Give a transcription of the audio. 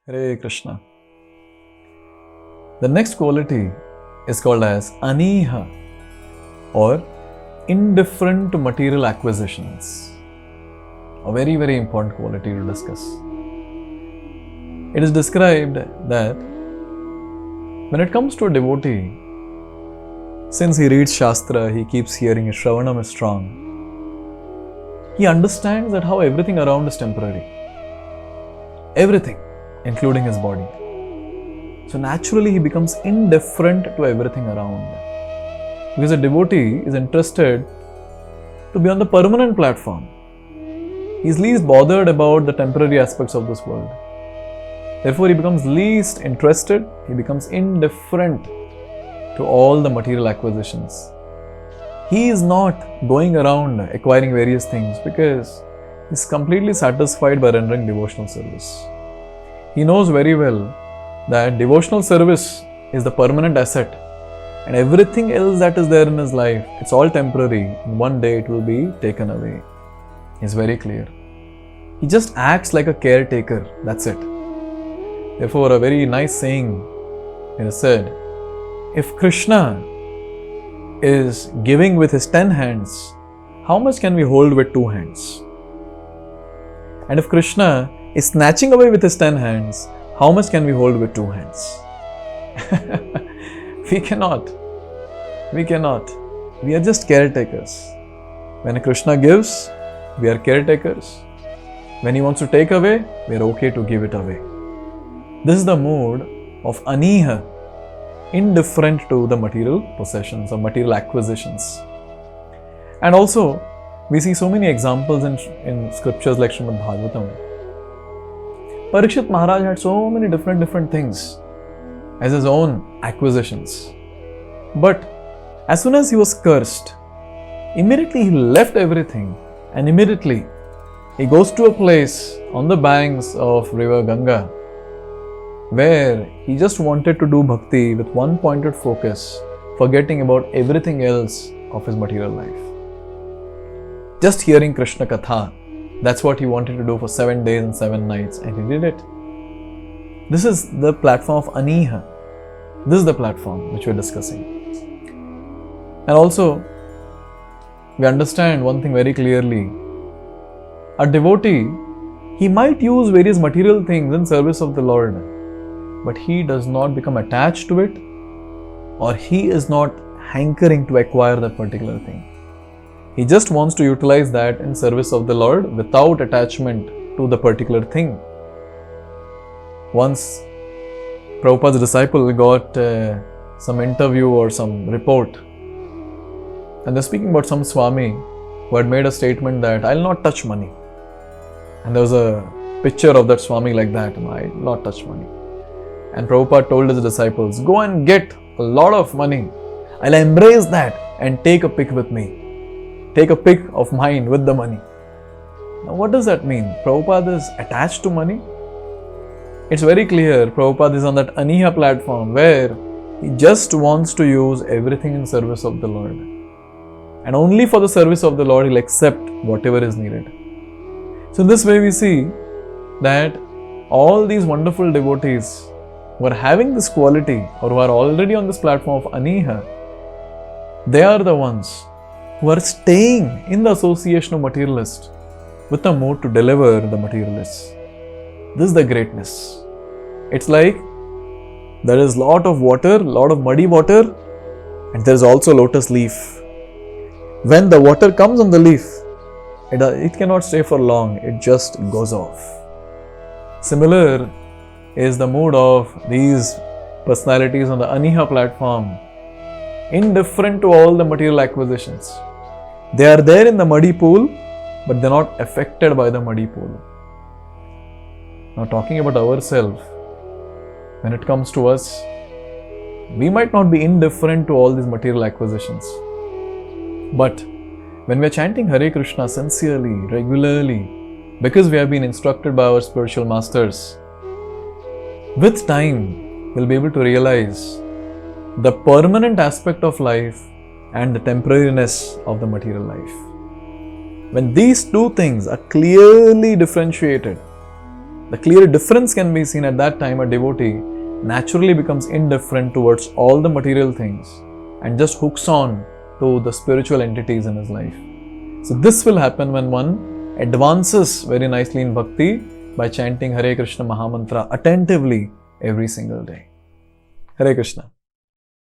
Hare Krishna. The next quality is called as anīha or indifferent to material acquisitions. A very, very important quality to discuss. It is described that when it comes to a devotee, since he reads Shastra, he keeps hearing his Shravanam is strong, he understands that how everything around is temporary. Everything, including his body. So naturally he becomes indifferent to everything around. Because a devotee is interested to be on the permanent platform. He is least bothered about the temporary aspects of this world. Therefore he becomes least interested, he becomes indifferent to all the material acquisitions. He is not going around acquiring various things because he is completely satisfied by rendering devotional service. He knows very well that devotional service is the permanent asset and everything else that is there in his life, it's all temporary and one day it will be taken away. It's very clear. He just acts like a caretaker, that's it. Therefore, a very nice saying is said, if Krishna is giving with his 10 hands, how much can we hold with 2 hands? And if Krishna is snatching away with his 10 hands, how much can we hold with 2 hands? We cannot. We are just caretakers. When Krishna gives, we are caretakers. When he wants to take away, we are okay to give it away. This is the mood of anīha, indifferent to the material possessions or material acquisitions. And also, we see so many examples in scriptures like Srimad Bhagavatam. Parikshit Maharaj had so many different things as his own acquisitions. But as soon as he was cursed, immediately he left everything and immediately he goes to a place on the banks of river Ganga where he just wanted to do bhakti with one pointed focus, forgetting about everything else of his material life. Just hearing Krishna Katha, that's what he wanted to do for 7 days and 7 nights, and he did it. This is the platform of anīha. This is the platform which we are discussing. And also, we understand one thing very clearly. A devotee, he might use various material things in service of the Lord, but he does not become attached to it, or he is not hankering to acquire that particular thing. He just wants to utilize that in service of the Lord without attachment to the particular thing. Once Prabhupada's disciple got some interview or some report, and they're speaking about some Swami who had made a statement that I'll not touch money. And there was a picture of that Swami like that, I'll not touch money. And Prabhupada told his disciples, go and get a lot of money. I'll embrace that and take a pic with me. Take a pic of mine with the money. Now what does that mean? Prabhupada is attached to money? It's very clear Prabhupada is on that anīha platform where he just wants to use everything in service of the Lord. And only for the service of the Lord he'll accept whatever is needed. So in this way we see that all these wonderful devotees who are having this quality or who are already on this platform of anīha, they are the ones who are staying in the association of materialists with a mood to deliver the materialists. This is the greatness. It's like there is lot of water, lot of muddy water, and there is also lotus leaf. When the water comes on the leaf, it cannot stay for long, it just goes off. Similar is the mood of these personalities on the anīha platform, indifferent to all the material acquisitions. They are there in the muddy pool, but they are not affected by the muddy pool. Now talking about ourselves, when it comes to us, we might not be indifferent to all these material acquisitions. But when we are chanting Hare Krishna sincerely, regularly, because we have been instructed by our spiritual masters, with time we'll be able to realize the permanent aspect of life and the temporariness of the material life. When these two things are clearly differentiated, The clear difference can be seen at that time. A devotee naturally becomes indifferent towards all the material things and just hooks on to the spiritual entities in his life. So this will happen when one advances very nicely in bhakti by chanting Hare Krishna Mahamantra attentively every single day. Hare Krishna.